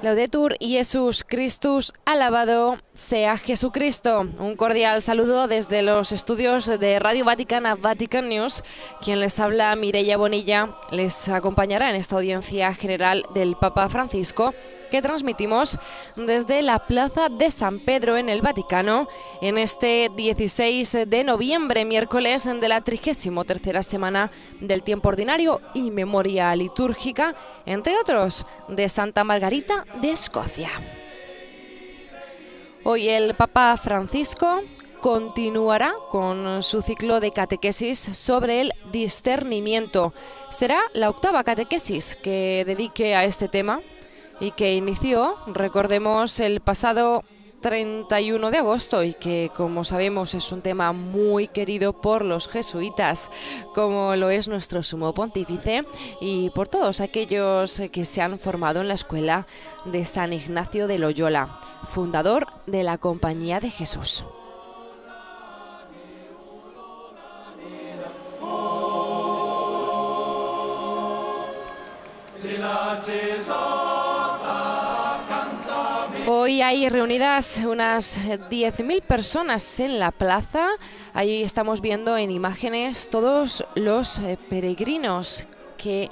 Laudetur Iesus Christus, alabado sea Jesucristo. Un cordial saludo desde los estudios de Radio Vatican a Vatican News. Quien les habla, Mireia Bonilla, les acompañará en esta audiencia general del Papa Francisco que transmitimos desde la Plaza de San Pedro en el Vaticano en este 16 de noviembre, miércoles de la 33ª semana del tiempo ordinario y memoria litúrgica, entre otros, de Santa Margarita de Escocia. Hoy el Papa Francisco continuará con su ciclo de catequesis sobre el discernimiento. Será la 8ª catequesis que dedique a este tema y que inició, recordemos, el pasado 31 de agosto y que, como sabemos, es un tema muy querido por los jesuitas, como lo es nuestro sumo pontífice y por todos aquellos que se han formado en la escuela de San Ignacio de Loyola, fundador de la Compañía de Jesús. Hoy hay reunidas unas 10.000 personas en la plaza. Ahí estamos viendo en imágenes todos los peregrinos que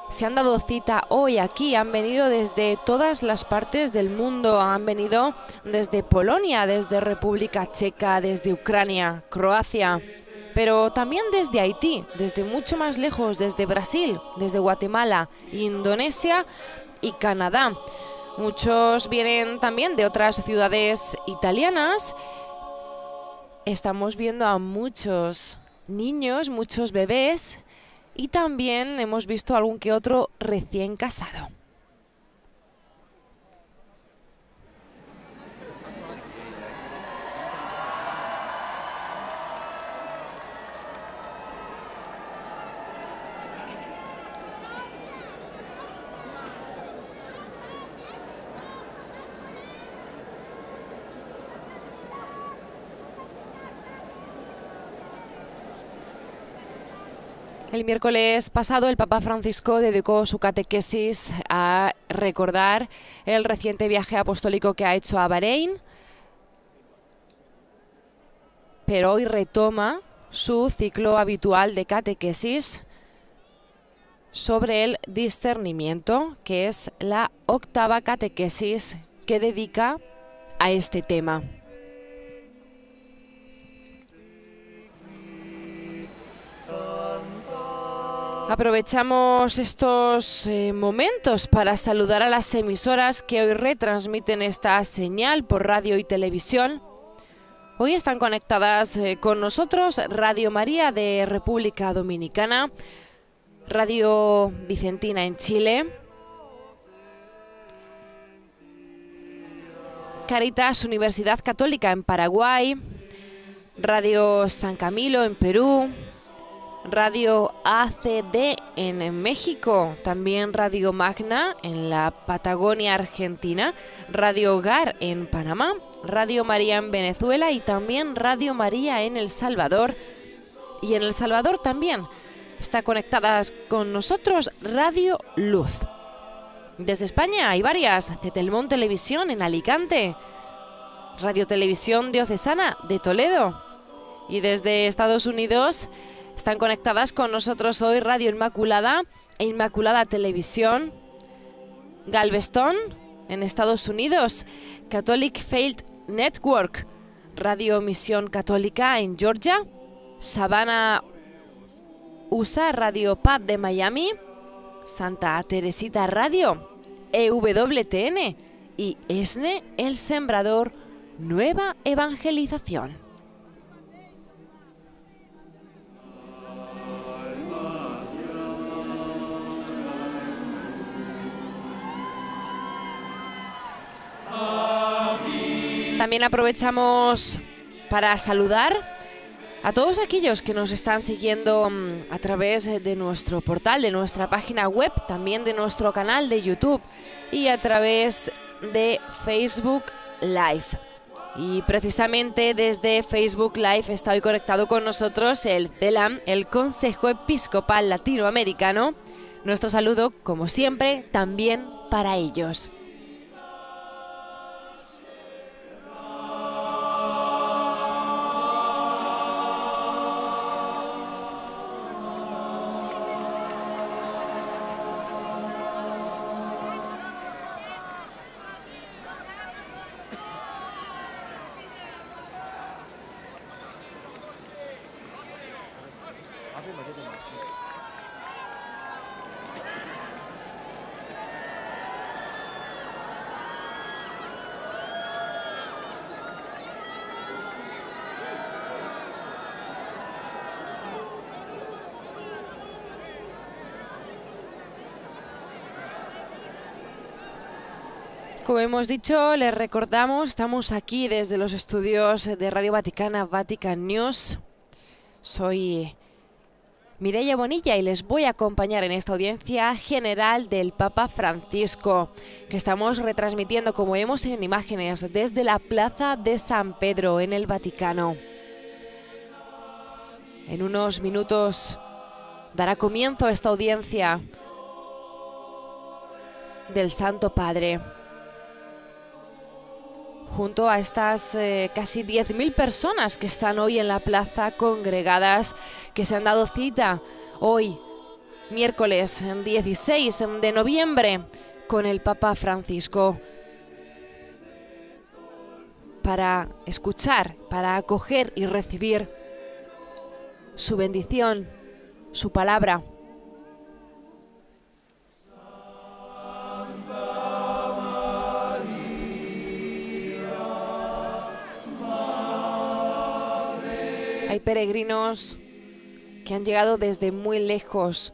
se han dado cita hoy aquí. Han venido desde todas las partes del mundo. Han venido desde Polonia, desde República Checa, desde Ucrania, Croacia, pero también desde Haití, desde mucho más lejos, desde Brasil, desde Guatemala, Indonesia y Canadá. Muchos vienen también de otras ciudades italianas. Estamos viendo a muchos niños, muchos bebés, y también hemos visto algún que otro recién casado. El miércoles pasado el Papa Francisco dedicó su catequesis a recordar el reciente viaje apostólico que ha hecho a Bahrein, pero hoy retoma su ciclo habitual de catequesis sobre el discernimiento, que es la 8ª catequesis que dedica a este tema. Aprovechamos estos momentos para saludar a las emisoras que hoy retransmiten esta señal por radio y televisión. Hoy están conectadas con nosotros Radio María de República Dominicana, Radio Vicentina en Chile, Caritas Universidad Católica en Paraguay, Radio San Camilo en Perú, Radio ACD en México, también Radio Magna en la Patagonia Argentina, Radio Hogar en Panamá, Radio María en Venezuela y también Radio María en El Salvador. Y en El Salvador también está conectada con nosotros Radio Luz. Desde España hay varias: Cetelmón Televisión en Alicante, Radio Televisión Diocesana de Toledo, y desde Estados Unidos están conectadas con nosotros hoy Radio Inmaculada e Inmaculada Televisión, Galveston en Estados Unidos, Catholic Faith Network, Radio Misión Católica en Georgia, Savannah, USA, Radio Paz de Miami, Santa Teresita Radio, EWTN y ESNE El Sembrador Nueva Evangelización. También aprovechamos para saludar a todos aquellos que nos están siguiendo a través de nuestro portal, de nuestra página web, también de nuestro canal de YouTube y a través de Facebook Live. Y precisamente desde Facebook Live está hoy conectado con nosotros el CELAM, el Consejo Episcopal Latinoamericano. Nuestro saludo, como siempre, también para ellos. Como hemos dicho, les recordamos, estamos aquí desde los estudios de Radio Vaticana, Vatican News. Soy Mireia Bonilla y les voy a acompañar en esta audiencia general del Papa Francisco, que estamos retransmitiendo, como vemos en imágenes, desde la Plaza de San Pedro en el Vaticano. En unos minutos dará comienzo a esta audiencia del Santo Padre. junto a estas casi 10.000 personas que están hoy en la plaza congregadas, que se han dado cita hoy, miércoles 16 de noviembre, con el Papa Francisco, para escuchar, para acoger y recibir su bendición, su palabra. Hay peregrinos que han llegado desde muy lejos.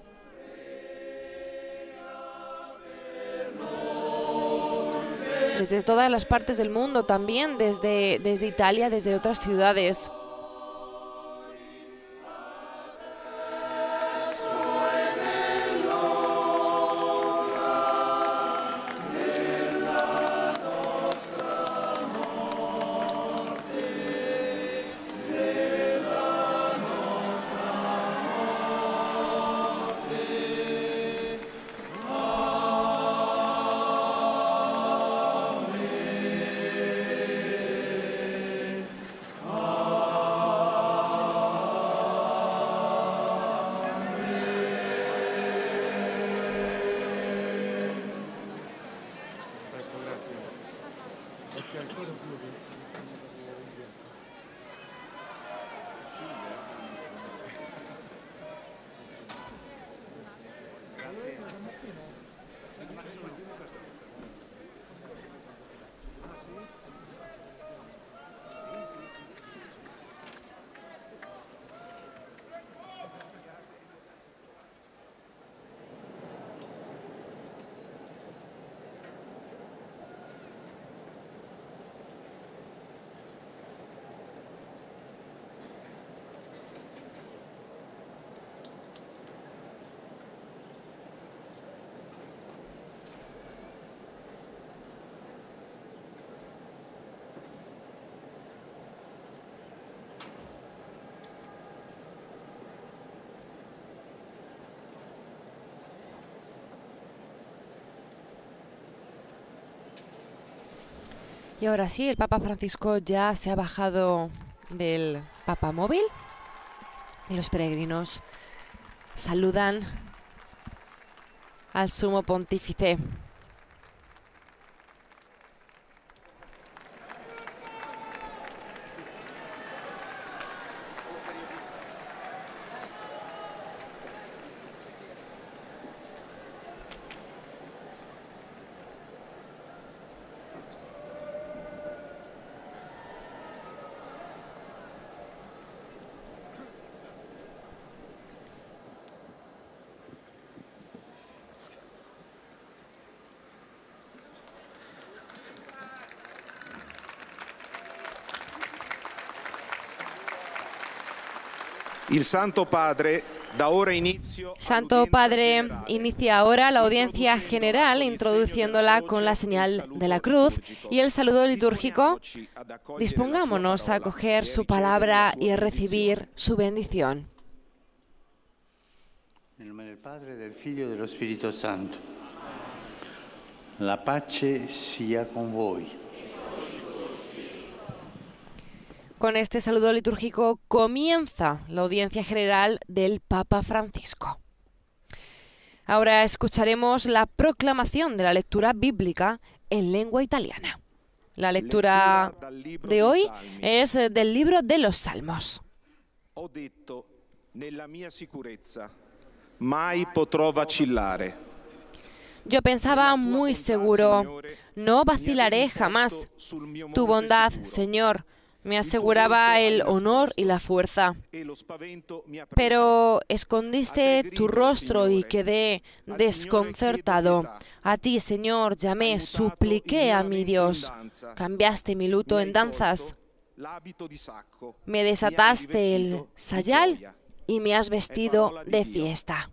Desde todas las partes del mundo, también desde Italia, desde otras ciudades. Y ahora sí, el Papa Francisco ya se ha bajado del papamóvil y los peregrinos saludan al Sumo Pontífice. Santo Padre inicia ahora la audiencia general, introduciéndola con la señal de la cruz y el saludo litúrgico. Dispongámonos a acoger su palabra y a recibir su bendición. Nel nome del Padre, del Figlio e dello Spirito Santo. La pace sia con voi. Con este saludo litúrgico comienza la audiencia general del Papa Francisco. Ahora escucharemos la proclamación de la lectura bíblica en lengua italiana. La lectura de hoy es del libro de los Salmos. Ho detto, nella mia sicurezza, mai potrò vacillare. Yo pensaba muy seguro, no vacilaré jamás. Tu bondad, Señor, me aseguraba el honor y la fuerza. Pero escondiste tu rostro y quedé desconcertado. A ti, Señor, llamé, supliqué a mi Dios. Cambiaste mi luto en danzas. Me desataste el sayal y me has vestido de fiesta.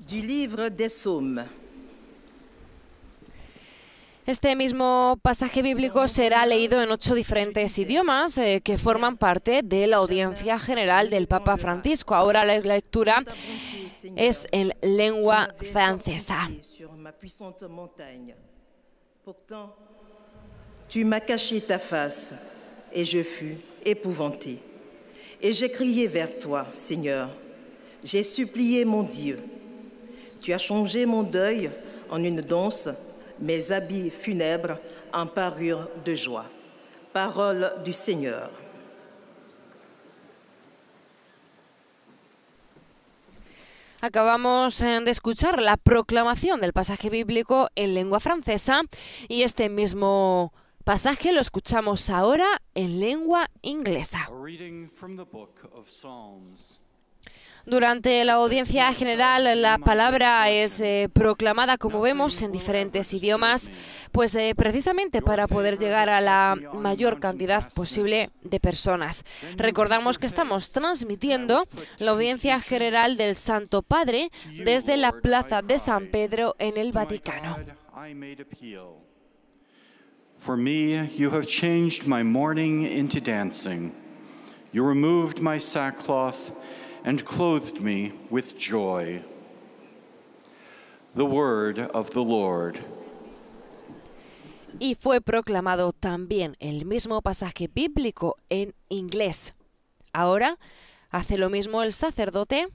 Du livre des Psaumes. Este mismo pasaje bíblico será leído en 8 diferentes idiomas que forman parte de la audiencia general del Papa Francisco. Ahora la lectura es en lengua francesa. Tu m'as caché ta face, et je fus épouvanté. Et j'ai crié vers toi, Seigneur. J'ai supplié mon Dieu. Tu as changé mon deuil en une danse, mes habits funèbres en parure de joie. Parole du Seigneur. Acabamos de escuchar la proclamación del pasaje bíblico en lengua francesa y este mismo pasaje lo escuchamos ahora en lengua inglesa. Durante la audiencia general la palabra es proclamada, como vemos, en diferentes idiomas, pues precisamente para poder llegar a la mayor cantidad posible de personas. Recordamos que estamos transmitiendo la audiencia general del Santo Padre desde la Plaza de San Pedro en el Vaticano. For me, you have changed my mourning into dancing. You removed my sackcloth and clothed me with joy. The word of the Lord. Y fue proclamado también el mismo pasaje bíblico en inglés. Ahora hace lo mismo el sacerdote,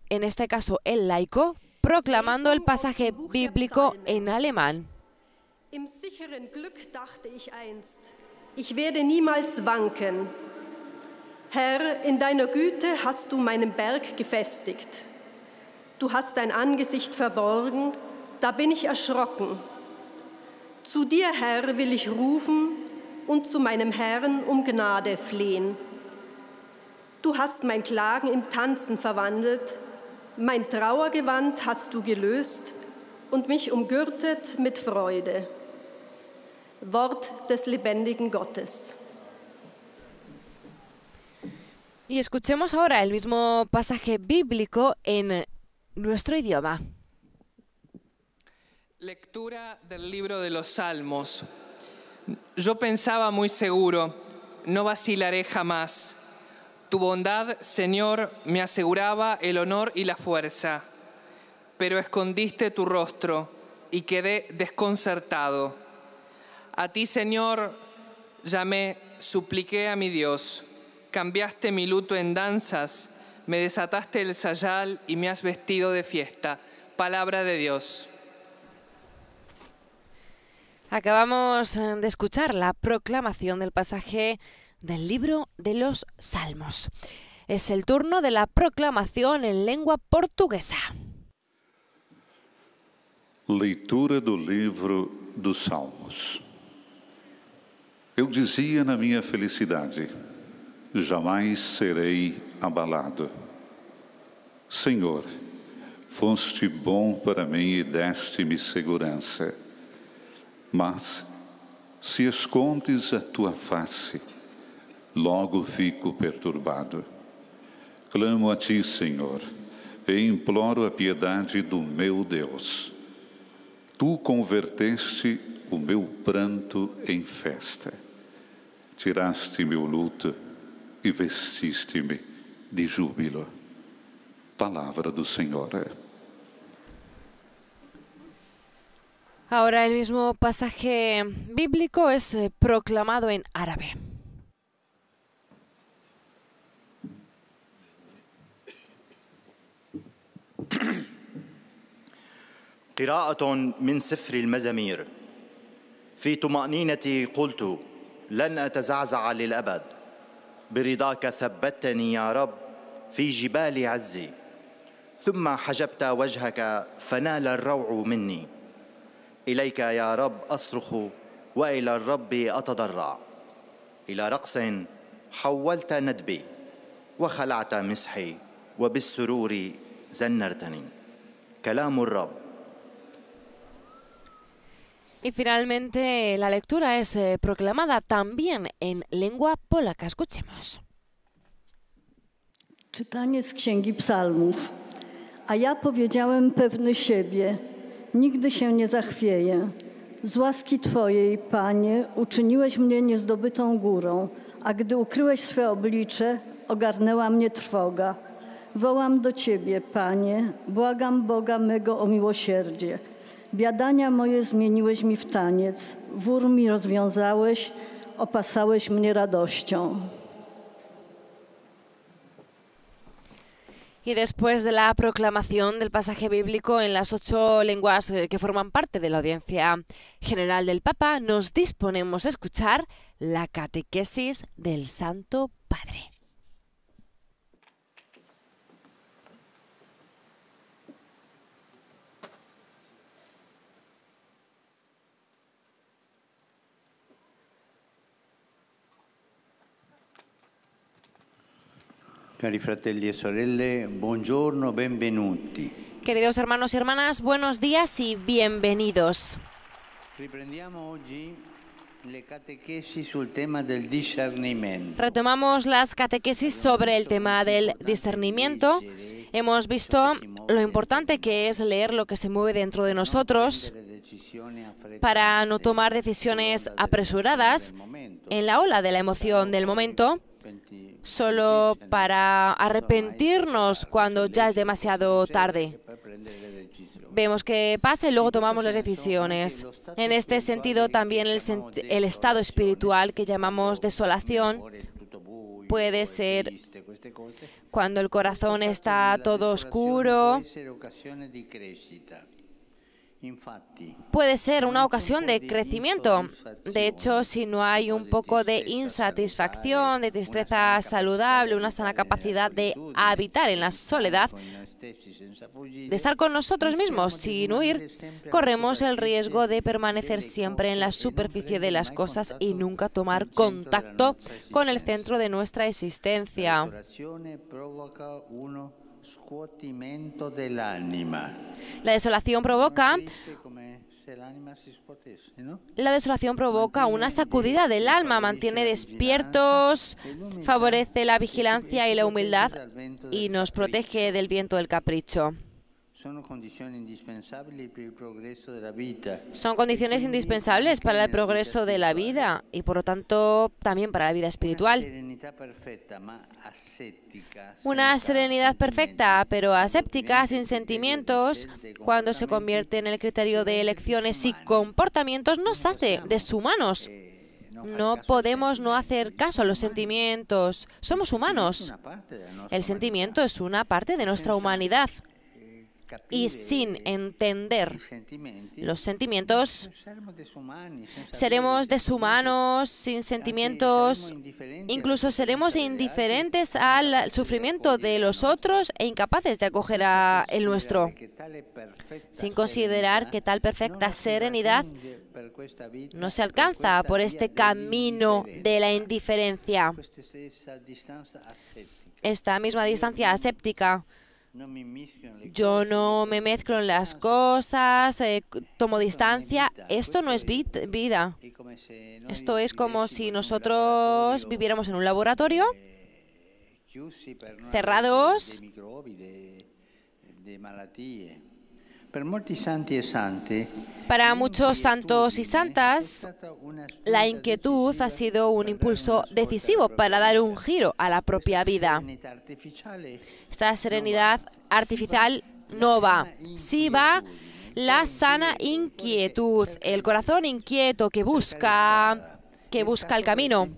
en este caso el laico, proclamando el pasaje bíblico en alemán. Im sicheren Glück dachte ich einst, ich werde niemals wanken. Herr, in deiner Güte hast du meinen Berg gefestigt. Du hast dein Angesicht verborgen, da bin ich erschrocken. Zu dir, Herr, will ich rufen und zu meinem Herrn um Gnade flehen. Du hast mein Klagen in Tanzen verwandelt, mein Trauergewand hast du gelöst und mich umgürtet mit Freude. Wort des lebendigen Gottes. Y escuchemos ahora el mismo pasaje bíblico en nuestro idioma. Lectura del libro de los Salmos. Yo pensaba muy seguro, no vacilaré jamás. Tu bondad, Señor, me aseguraba el honor y la fuerza. Pero escondiste tu rostro y quedé desconcertado. A ti, Señor, llamé, supliqué a mi Dios. Cambiaste mi luto en danzas, me desataste el sayal y me has vestido de fiesta. Palabra de Dios. Acabamos de escuchar la proclamación del pasaje del libro de los Salmos. Es el turno de la proclamación en lengua portuguesa. Leitura do livro dos Salmos. Eu dizia na minha felicidade, jamais serei abalado. Senhor, foste bom para mim e deste-me segurança. Mas, se escondes a tua face, logo fico perturbado. Clamo a ti, Senhor, e imploro a piedade do meu Deus. Tu converteste o meu pranto em festa. Tiraste meu luto e vestiste-me de júbilo. Palabra do Senhor. Ahora el mismo pasaje bíblico es proclamado en árabe. قراءة من سفر المزامير. في طمأنينتي قلت لن أتزعزع للأبد. برضاك ثبتني يا رب في جبال عزي. ثم حجبت وجهك فنال الروع مني. إليك يا رب أصرخ وإلى الرب أتضرع. إلى رقص حولت ندبي وخلعت مسحي وبالسرور زنرتني. كلام الرب. Y finalmente la lectura es proclamada también en lengua polaca. Escuchemos. Czytanie z Księgi Psalmów. A ja powiedziałem pewny siebie, Nigdy się nie zachwieję. Z łaski Twojej, Panie, uczyniłeś mnie niezdobytą górą, a gdy ukryłeś swe oblicze, ogarnęła mnie trwoga. Wołam do Ciebie, Panie, błagam Boga mego o miłosierdzie. Biadania moje zmieniłeś mi w taniec, wór mi rozwiązałeś, opasałeś mnie radością. Y después de la proclamación del pasaje bíblico en las 8 lenguas que forman parte de la audiencia general del Papa, nos disponemos a escuchar la catequesis del Santo Padre. Cari fratelli e sorelle, buongiorno, benvenuti. Queridos hermanos y hermanas, buenos días y bienvenidos. Riprendiamo oggi le catechesi sul tema del discernimento. Retomamos las catequesis sobre el tema del discernimiento. Hemos visto lo importante que es leer lo que se mueve dentro de nosotros para no tomar decisiones apresuradas en la ola de la emoción del momento, solo para arrepentirnos cuando ya es demasiado tarde. Vemos qué pasa y luego tomamos las decisiones. En este sentido, también el estado espiritual que llamamos desolación puede ser cuando el corazón está todo oscuro. Puede ser una ocasión de crecimiento. De hecho, si no hay un poco de insatisfacción, de tristeza saludable, una sana capacidad de habitar en la soledad, de estar con nosotros mismos sin huir, corremos el riesgo de permanecer siempre en la superficie de las cosas y nunca tomar contacto con el centro de nuestra existencia. La desolación provoca una sacudida del alma, mantiene despiertos, favorece la vigilancia y la humildad y nos protege del viento del capricho. Son condiciones indispensables para el progreso de la vida y, por lo tanto, también para la vida espiritual. Una serenidad perfecta, pero aséptica, sin sentimientos, cuando se convierte en el criterio de elecciones y comportamientos, nos hace deshumanos. No podemos no hacer caso a los sentimientos. Somos humanos. El sentimiento es una parte de nuestra humanidad. Y sin entender los sentimientos, seremos deshumanos, sin sentimientos, incluso seremos indiferentes al sufrimiento de los otros e incapaces de acoger el nuestro, sin considerar que tal perfecta serenidad no se alcanza por este camino de la indiferencia, esta misma distancia aséptica. Yo no me mezclo en las cosas, tomo distancia. Esto no es vida. Esto es como si nosotros viviéramos en un laboratorio, cerrados. Para muchos santos y santas, la inquietud ha sido un impulso decisivo para dar un giro a la propia vida. Esta serenidad artificial no va. Sí va la sana inquietud, el corazón inquieto que busca el camino.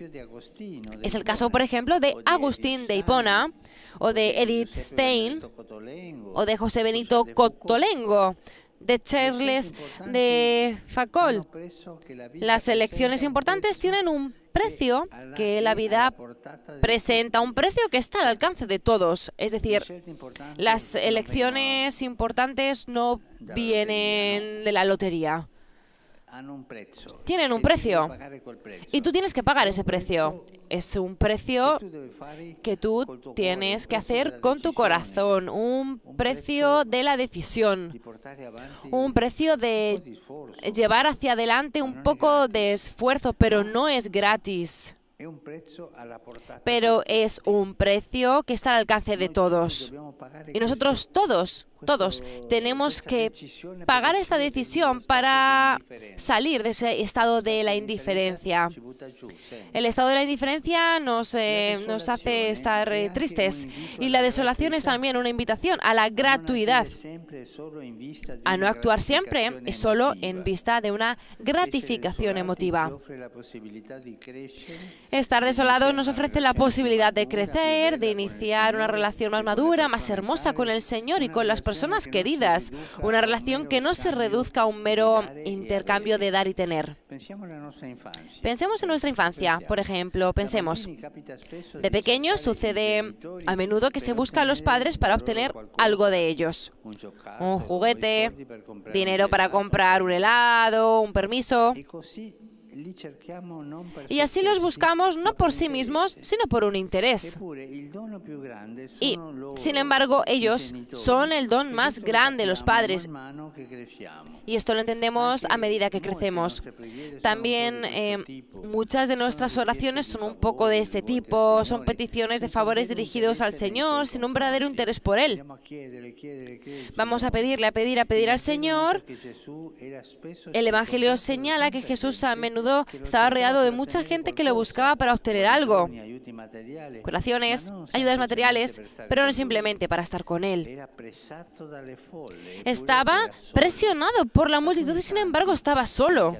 Es el caso, por ejemplo, de Agustín de Hipona, o de Edith Stein, o de José Benito Cotolengo, de Charles de Foucault. Las elecciones importantes tienen un precio que la vida presenta, un precio que está al alcance de todos. Es decir, las elecciones importantes no vienen de la lotería. Tienen un precio y tú tienes que pagar ese precio. Es un precio que tú tienes que hacer con tu corazón, un precio de la decisión, un precio de llevar hacia adelante un poco de esfuerzo, pero no es gratis. Pero es un precio que está al alcance de todos. Y nosotros todos todos tenemos que pagar esta decisión para salir de ese estado de la indiferencia. El estado de la indiferencia nos hace estar tristes, y la desolación es también una invitación a la gratuidad, a no actuar siempre y solo en vista de una gratificación emotiva. Estar desolado nos ofrece la posibilidad de crecer, de iniciar una relación más madura, más hermosa con el Señor y con las personas queridas, una relación que no se reduzca a un mero intercambio de dar y tener. Pensemos en nuestra infancia, por ejemplo, pensemos. De pequeños sucede a menudo que se busca a los padres para obtener algo de ellos. Un juguete, dinero para comprar un helado, un permiso. Y así los buscamos no por sí mismos, sino por un interés. Y, sin embargo, ellos son el don más grande, los padres. Y esto lo entendemos a medida que crecemos. También muchas de nuestras oraciones son un poco de este tipo. Son peticiones de favores dirigidos al Señor sin un verdadero interés por Él. Vamos a pedirle, a pedir al Señor. El Evangelio señala que Jesús a menudo estaba rodeado de mucha gente que lo buscaba para obtener algo. Curaciones, ayudas materiales, pero no simplemente para estar con Él. Estaba presionado por la multitud y sin embargo estaba solo.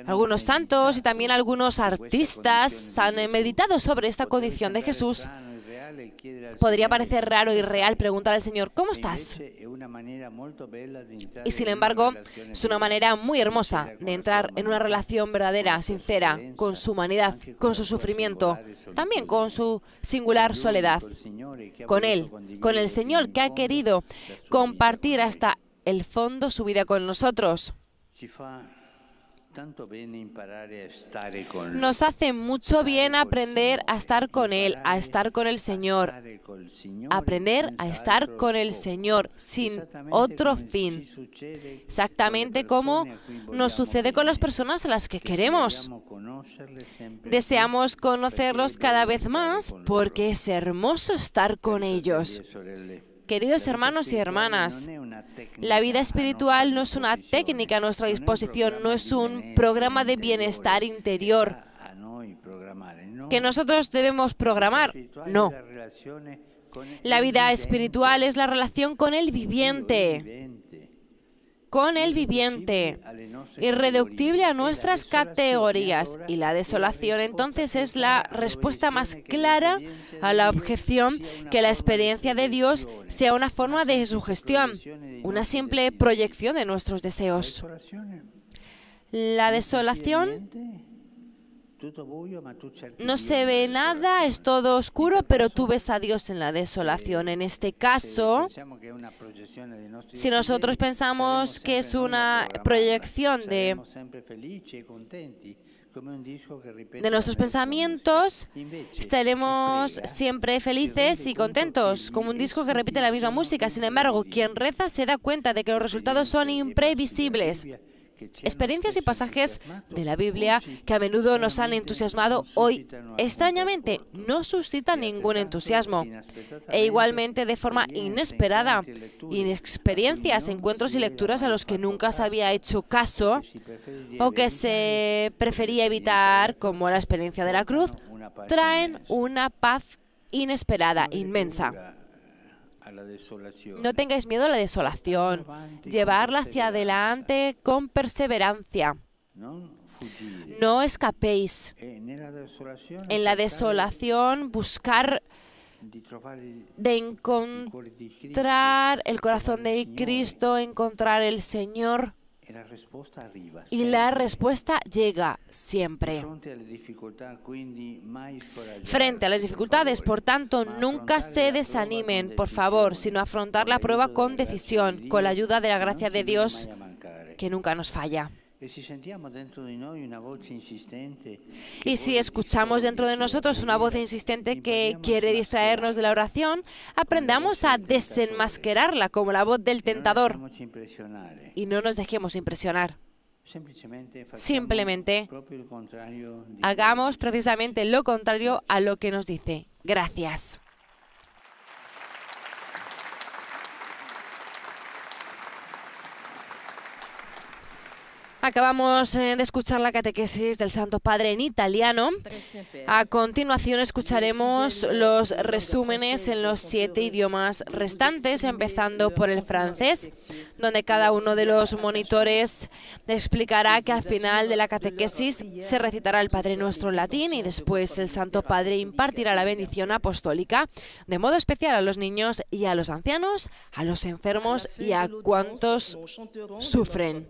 Algunos santos y también algunos artistas han meditado sobre esta condición de Jesús. Podría parecer raro y real preguntar al Señor, ¿cómo estás? Y sin embargo, es una manera muy hermosa de entrar en una relación verdadera, sincera, con su humanidad, con su sufrimiento, también con su singular soledad, con Él, con el Señor que ha querido compartir hasta el fondo su vida con nosotros. Nos hace mucho bien aprender a estar con Él, a estar con el Señor. Aprender a estar con el Señor sin otro fin. Exactamente como nos sucede con las personas a las que queremos. Deseamos conocerlos cada vez más porque es hermoso estar con ellos. Queridos hermanos y hermanas, la vida espiritual no es una técnica a nuestra disposición, no es un programa de bienestar interior que nosotros debemos programar. No. La vida espiritual es la relación con el viviente. Con el viviente, irreductible a nuestras categorías. Y la desolación entonces es la respuesta más clara a la objeción que la experiencia de Dios sea una forma de sugestión, una simple proyección de nuestros deseos. La desolación no se ve nada, es todo oscuro, pero tú ves a Dios en la desolación. En este caso, si nosotros pensamos que es una proyección de nuestros pensamientos, estaremos siempre felices y contentos, como un disco que repite la misma música. Sin embargo, quien reza se da cuenta de que los resultados son imprevisibles. Experiencias y pasajes de la Biblia que a menudo nos han entusiasmado hoy, extrañamente, no suscitan ningún entusiasmo. E igualmente, de forma inesperada, experiencias, encuentros y lecturas a los que nunca se había hecho caso o que se prefería evitar, como la experiencia de la cruz, traen una paz inesperada, inmensa. No tengáis miedo a la desolación. Llevarla hacia adelante con perseverancia. No escapéis. En la desolación, buscar de encontrar el corazón de Cristo, encontrar el Señor. Y la respuesta llega siempre. Frente a las dificultades, por tanto, nunca se desanimen, por favor, sino afrontar la prueba con decisión, con la ayuda de la gracia de Dios, que nunca nos falla. Y si escuchamos dentro de nosotros una voz insistente que quiere distraernos de la oración, aprendamos a desenmascararla como la voz del tentador y no nos dejemos impresionar. Simplemente hagamos precisamente lo contrario a lo que nos dice. Gracias. Acabamos de escuchar la catequesis del Santo Padre en italiano. A continuación escucharemos los resúmenes en los 7 idiomas restantes, empezando por el francés, donde cada uno de los monitores explicará que al final de la catequesis se recitará el Padre Nuestro en latín y después el Santo Padre impartirá la bendición apostólica, de modo especial a los niños y a los ancianos, a los enfermos y a cuantos sufren.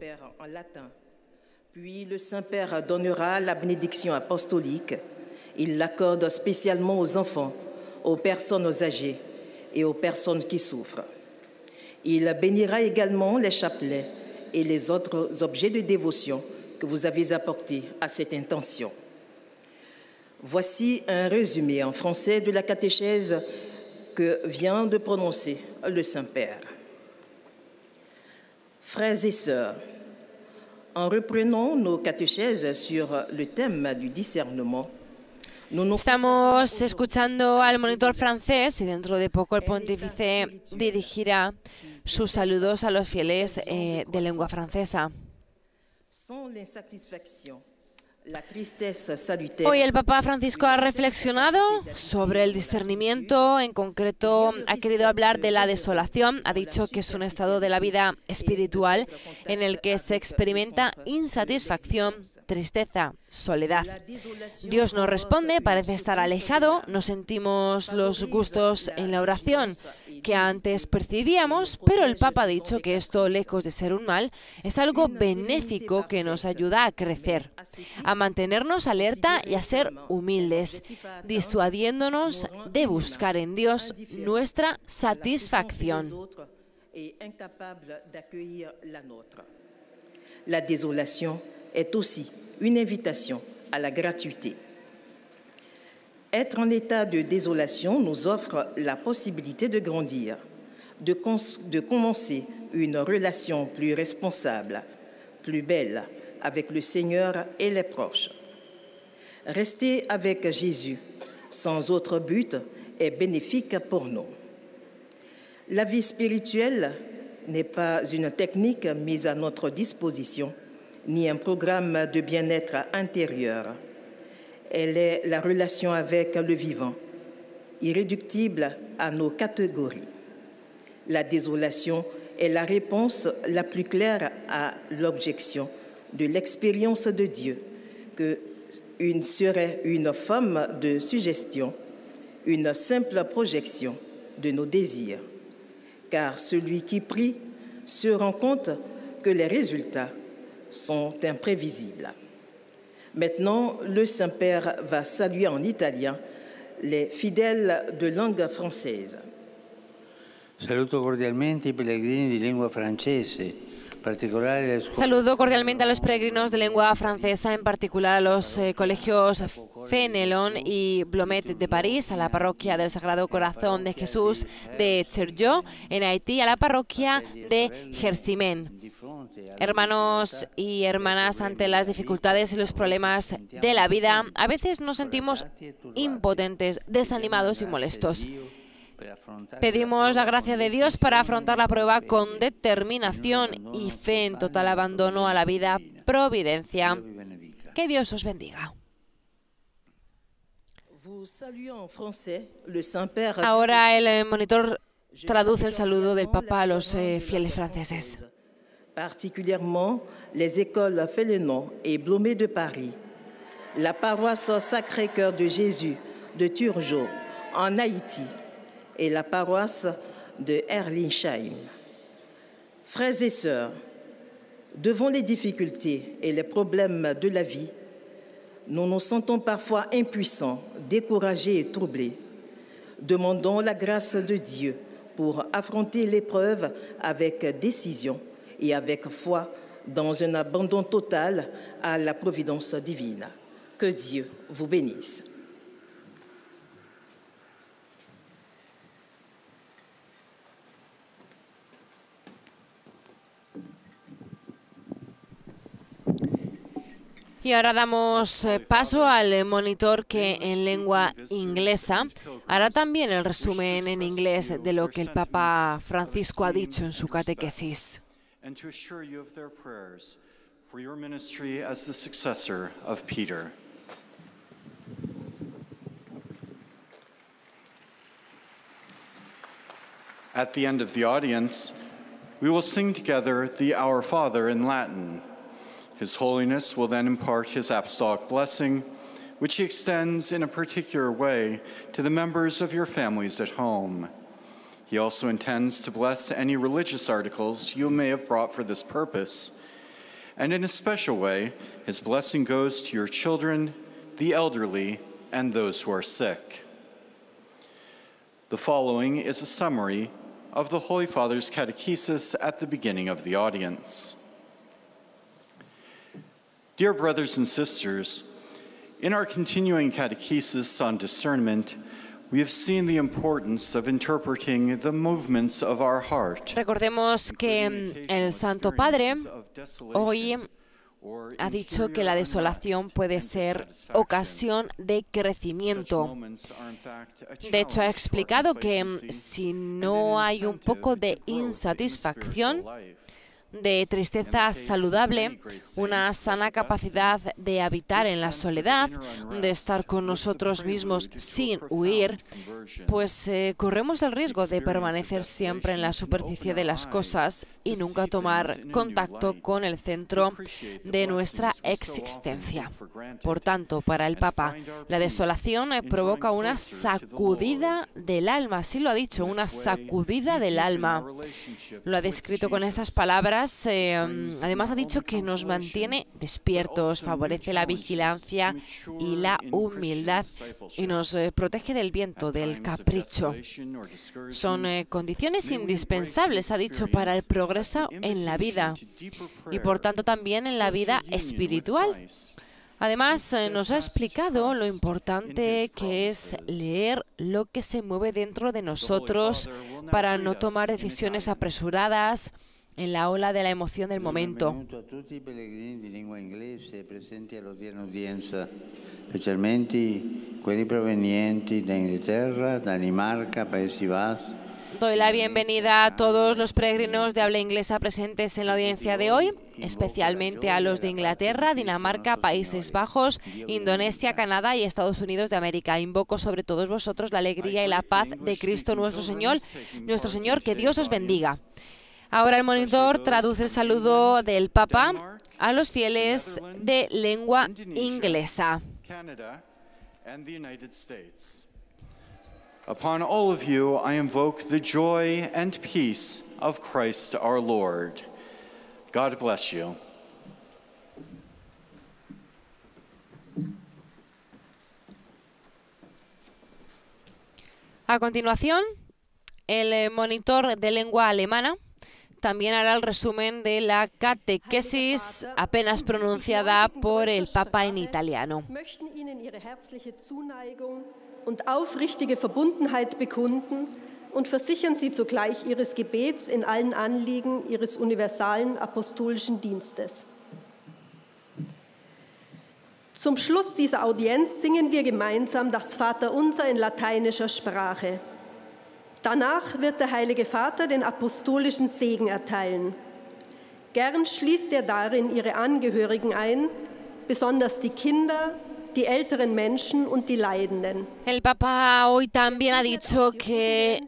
Puis le Saint-Père donnera la bénédiction apostolique. Il l'accorde spécialement aux enfants, aux personnes âgées et aux personnes qui souffrent. Il bénira également les chapelets et les autres objets de dévotion que vous avez apportés à cette intention. Voici un résumé en français de la catéchèse que vient de prononcer le Saint-Père. Frères et sœurs, en reprenant nos catéchèses sur le thème du discernement, estamos escuchando al monitor francés y dentro de poco el pontífice dirigirá sus saludos a los fieles de lengua francesa. Hoy el Papa Francisco ha reflexionado sobre el discernimiento, en concreto ha querido hablar de la desolación, ha dicho que es un estado de la vida espiritual en el que se experimenta insatisfacción, tristeza, soledad. Dios nos responde, parece estar alejado, no sentimos los gustos en la oración que antes percibíamos, pero el Papa ha dicho que esto, lejos de ser un mal, es algo benéfico que nos ayuda a crecer, a mantenernos alerta y a ser humildes, disuadiéndonos de buscar en Dios nuestra satisfacción. La desolación est aussi une invitation à la gratuité. Être en état de désolation nous offre la possibilité de grandir, de commencer une relation plus responsable, plus belle avec le Seigneur et les proches. Rester avec Jésus sans autre but est bénéfique pour nous. La vie spirituelle n'est pas une technique mise à notre disposition, ni un programme de bien-être intérieur. Elle est la relation avec le vivant, irréductible à nos catégories. La désolation est la réponse la plus claire à l'objection de l'expérience de Dieu, que serait une forme de suggestion, une simple projection de nos désirs. Car celui qui prie se rend compte que les résultats sont imprévisibles. Maintenant, le Saint-Père va saluer en italien les fidèles de langue française. Saluto cordialmente i pellegrini di lingua francese. Saludo cordialmente a los peregrinos de lengua francesa, en particular a los colegios Fénelon y Blomet de París, a la parroquia del Sagrado Corazón de Jesús de Cherjó, en Haití, a la parroquia de Gersimen. Hermanos y hermanas, ante las dificultades y los problemas de la vida, a veces nos sentimos impotentes, desanimados y molestos. Pedimos la gracia de Dios para afrontar la prueba con determinación y fe en total abandono a la vida providencia. Que Dios os bendiga. Ahora el monitor traduce el saludo del Papa a los fieles franceses. Particulièrement les écoles Fénelon et Blomet de Paris, la paroisse Sacré-Cœur de Jésus de Turgeau en Haïti et la paroisse de Herlinsheim. Frères et sœurs, devant les difficultés et les problèmes de la vie, nous nous sentons parfois impuissants, découragés et troublés. Demandons la grâce de Dieu pour affronter l'épreuve avec décision et avec foi dans un abandon total à la providence divine. Que Dieu vous bénisse. Y ahora damos paso al monitor que en lengua inglesa hará también el resumen en inglés de lo que el Papa Francisco ha dicho en su catequesis. for your ministry as the successor of Peter. At the end of the audience, we will sing together the Our Father in Latin. His Holiness will then impart his apostolic blessing, which he extends in a particular way to the members of your families at home. He also intends to bless any religious articles you may have brought for this purpose. And in a special way, his blessing goes to your children, the elderly, and those who are sick. The following is a summary of the Holy Father's catechesis at the beginning of the audience. Dear brothers and sisters, in our continuing catechesis on discernment, we have seen the importance of interpreting the movements of our heart. Recordemos que el Santo Padre hoy ha dicho que la desolación puede ser ocasión de crecimiento. De hecho, ha explicado que si no hay un poco de insatisfacción, de tristeza saludable, una sana capacidad de habitar en la soledad, de estar con nosotros mismos sin huir, pues corremos el riesgo de permanecer siempre en la superficie de las cosas y nunca tomar contacto con el centro de nuestra existencia. Por tanto, para el Papa, la desolación provoca una sacudida del alma, así lo ha dicho, una sacudida del alma. Lo ha descrito con estas palabras. Además ha dicho que nos mantiene despiertos, favorece la vigilancia y la humildad y nos protege del viento, del capricho. Son condiciones indispensables, ha dicho, para el progreso en la vida y por tanto también en la vida espiritual. Además, nos ha explicado lo importante que es leer lo que se mueve dentro de nosotros para no tomar decisiones apresuradas en la ola de la emoción del momento. Specialmente quelli provenienti da Inghilterra, Danimarca, Paesi Bassi. Doy la bienvenida a todos los peregrinos de habla inglesa presentes en la audiencia de hoy, especialmente a los de Inglaterra, Dinamarca, Países Bajos, Indonesia, Canadá y Estados Unidos de América. Invoco sobre todos vosotros la alegría y la paz de Cristo nuestro Señor, que Dios os bendiga. Ahora el monitor traduce el saludo del Papa a los fieles de lengua inglesa. Upon all of you, I invoke the joy and peace of Christ our Lord. God bless you. A continuación, el monitor de lengua alemana también hará el resumen de la catequesis apenas pronunciada por el Papa en italiano. Und aufrichtige Verbundenheit bekunden und versichern Sie zugleich Ihres Gebets in allen Anliegen Ihres universalen apostolischen Dienstes. Zum Schluss dieser Audienz singen wir gemeinsam das Vaterunser in lateinischer Sprache. Danach wird der Heilige Vater den apostolischen Segen erteilen. Gern schließt er darin Ihre Angehörigen ein, besonders die Kinder, die älteren Menschen und die Leidenden. El Papa hoy también ha dicho que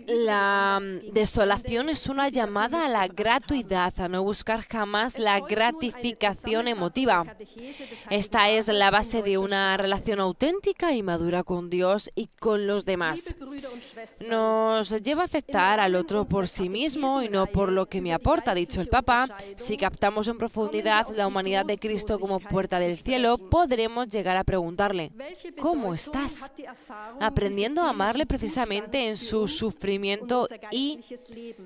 la desolación es una llamada a la gratuidad, a no buscar jamás la gratificación emotiva. Esta es la base de una relación auténtica y madura con Dios y con los demás. Nos lleva a aceptar al otro por sí mismo y no por lo que me aporta, ha dicho el Papa. Si captamos en profundidad la humanidad de Cristo como puerta del cielo, podremos llegar a preguntarle, ¿cómo estás? Aprendiendo a amarle precisamente en su sufrimiento y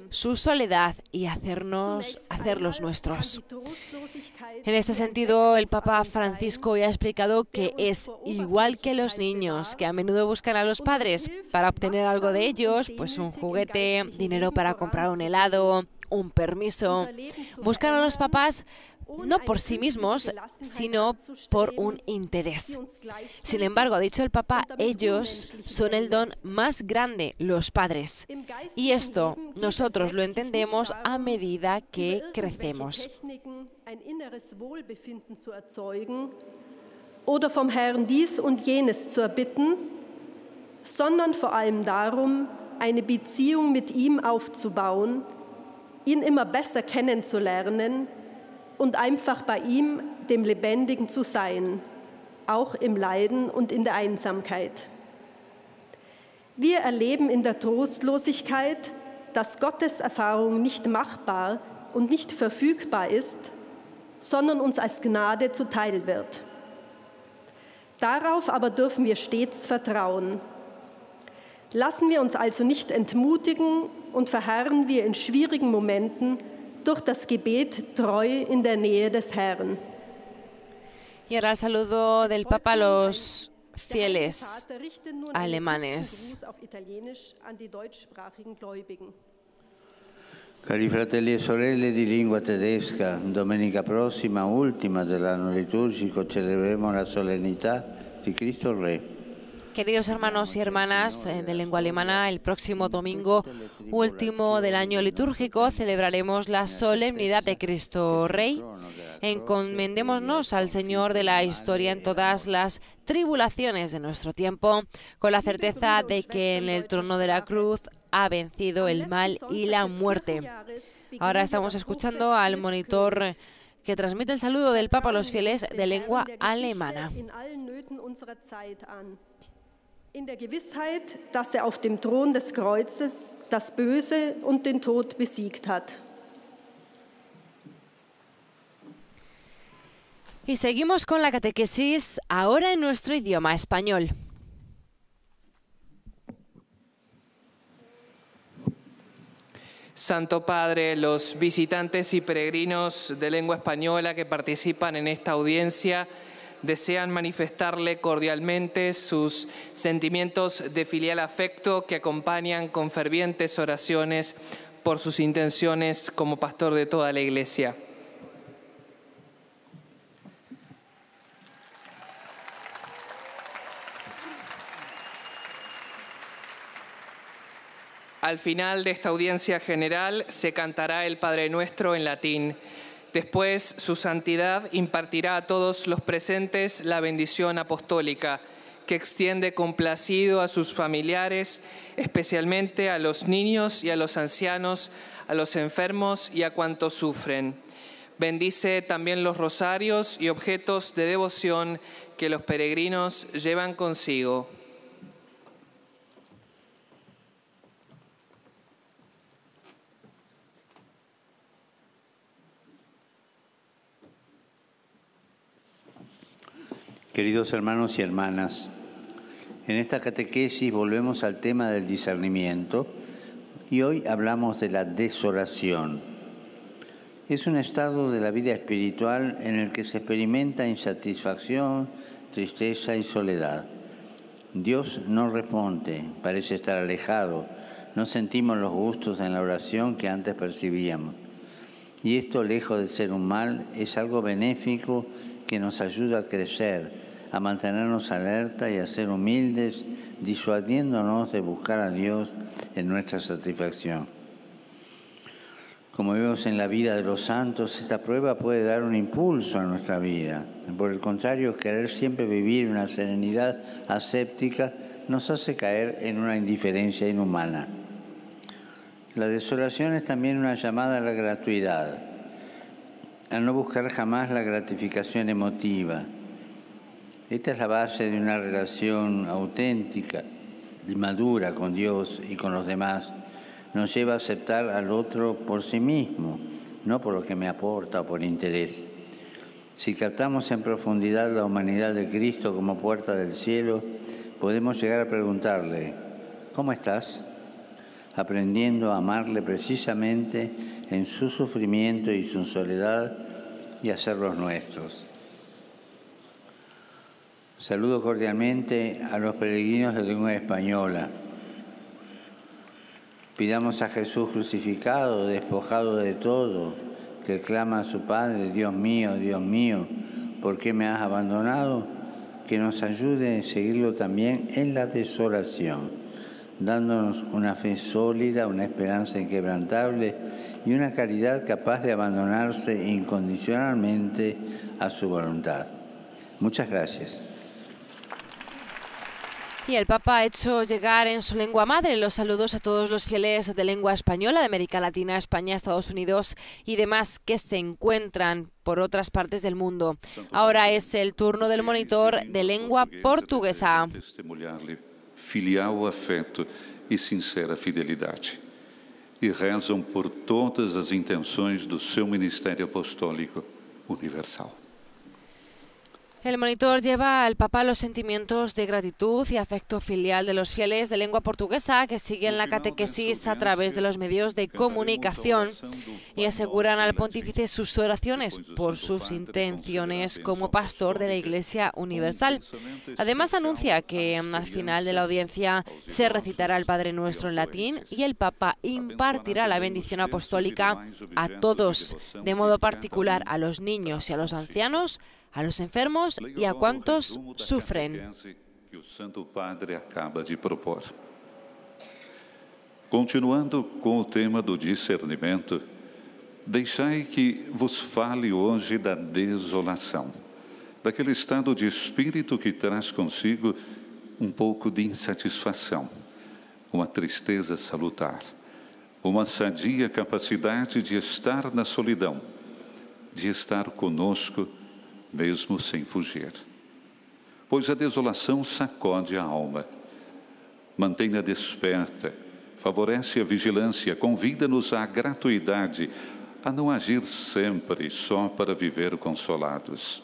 su soledad y hacerlos nuestros. En este sentido, el Papa Francisco ya ha explicado que es igual que los niños, que a menudo buscan a los padres para obtener algo de ellos, pues un juguete, dinero para comprar un helado, un permiso. Buscan a los papás no por sí mismos, sino por un interés. Sin embargo, ha dicho el Papa, ellos son el don más grande, los padres. Y esto nosotros lo entendemos a medida que crecemos. Oder vom Herrn dies und jenes zu erbitten, sondern vor allem darum, eine Beziehung mit ihm aufzubauen, ihn immer besser kennenzulernen und einfach bei ihm, dem Lebendigen, zu sein, auch im Leiden und in der Einsamkeit. Wir erleben in der Trostlosigkeit, dass Gottes Erfahrung nicht machbar und nicht verfügbar ist, sondern uns als Gnade zuteil wird. Darauf aber dürfen wir stets vertrauen. Lassen wir uns also nicht entmutigen und verharren wir in schwierigen Momenten durch das Gebet treu in der Nähe des Herrn. Y ahora el saludo del Papa a los fieles alemanes. Cari fratelli e sorelle di lingua tedesca, domenica prossima, ultima dell'anno liturgico, celebreremo la solennità di Cristo Re. Queridos hermanos y hermanas de lengua alemana, el próximo domingo último del año litúrgico celebraremos la solemnidad de Cristo Rey. Encomendémonos al Señor de la historia en todas las tribulaciones de nuestro tiempo, con la certeza de que en el trono de la cruz ha vencido el mal y la muerte. Ahora estamos escuchando al monitor que transmite el saludo del Papa a los fieles de lengua alemana. In der Gewissheit, dass auf dem Thron des Kreuzes das Böse und den Tod besiegt hat. Y seguimos con la catequesis, ahora en nuestro idioma español. Santo Padre, los visitantes y peregrinos de lengua española que participan en esta audiencia desean manifestarle cordialmente sus sentimientos de filial afecto que acompañan con fervientes oraciones por sus intenciones como pastor de toda la Iglesia. Al final de esta audiencia general se cantará el Padre Nuestro en latín. Después, su santidad impartirá a todos los presentes la bendición apostólica, que extiende complacido a sus familiares, especialmente a los niños y a los ancianos, a los enfermos y a cuantos sufren. Bendice también los rosarios y objetos de devoción que los peregrinos llevan consigo. Queridos hermanos y hermanas, en esta catequesis volvemos al tema del discernimiento y hoy hablamos de la desolación. Es un estado de la vida espiritual en el que se experimenta insatisfacción, tristeza y soledad. Dios no responde, parece estar alejado, no sentimos los gustos en la oración que antes percibíamos. Y esto, lejos de ser un mal, es algo benéfico que nos ayuda a crecer, a mantenernos alerta y a ser humildes, disuadiéndonos de buscar a Dios en nuestra satisfacción. Como vemos en la vida de los santos, esta prueba puede dar un impulso a nuestra vida. Por el contrario, querer siempre vivir una serenidad ascética nos hace caer en una indiferencia inhumana. La desolación es también una llamada a la gratuidad, a no buscar jamás la gratificación emotiva. Esta es la base de una relación auténtica y madura con Dios y con los demás. Nos lleva a aceptar al otro por sí mismo, no por lo que me aporta o por interés. Si captamos en profundidad la humanidad de Cristo como puerta del cielo, podemos llegar a preguntarle, ¿cómo estás? Aprendiendo a amarle precisamente en su sufrimiento y su soledad y hacerlos nuestros. Saludo cordialmente a los peregrinos de lengua española. Pidamos a Jesús crucificado, despojado de todo, que clama a su Padre, Dios mío, ¿por qué me has abandonado? Que nos ayude a seguirlo también en la desolación, dándonos una fe sólida, una esperanza inquebrantable y una caridad capaz de abandonarse incondicionalmente a su voluntad. Muchas gracias. Y el Papa ha hecho llegar en su lengua madre los saludos a todos los fieles de lengua española de América Latina, España, Estados Unidos y demás que se encuentran por otras partes del mundo. Ahora es el turno del monitor de lengua portuguesa. Filial afeto e sincera fidelidade. E rezam por todas as intenções do seu ministério apostólico universal. El monitor lleva al Papa los sentimientos de gratitud y afecto filial de los fieles de lengua portuguesa que siguen la catequesis a través de los medios de comunicación y aseguran al pontífice sus oraciones por sus intenciones como pastor de la Iglesia Universal. Además anuncia que al final de la audiencia se recitará el Padre Nuestro en latín y el Papa impartirá la bendición apostólica a todos, de modo particular a los niños y a los ancianos, a los enfermos y a cuantos sufren. Que o Santo Padre acaba de propor. Continuando com o tema do discernimento, deixai que vos fale hoje da desolação, daquele estado de espírito que traz consigo um pouco de insatisfação, uma tristeza salutar, uma sadia capacidade de estar na solidão, de estar conosco, mesmo sem fugir. Pois a desolação sacode a alma, mantém-a desperta, favorece a vigilância, convida-nos à gratuidade, a não agir sempre só para viver consolados.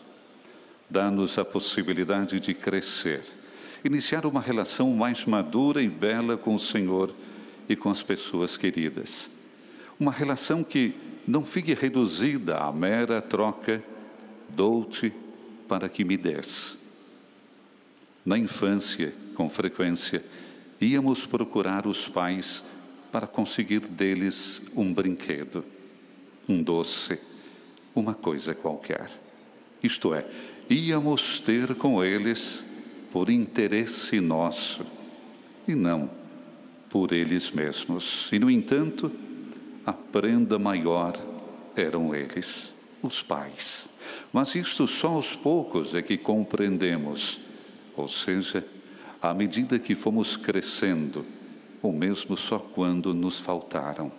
Dá-nos a possibilidade de crescer, iniciar uma relação mais madura e bela com o Senhor e com as pessoas queridas. Uma relação que não fique reduzida à mera troca dou-te para que me des. Na infância, com frequência, íamos procurar os pais para conseguir deles um brinquedo, um doce, uma coisa qualquer. Isto é, íamos ter com eles por interesse nosso e não por eles mesmos. E, no entanto, a prenda maior eram eles, os pais. Mas isto só aos poucos é que compreendemos, ou seja, à medida que fomos crescendo, ou mesmo só quando nos faltaram.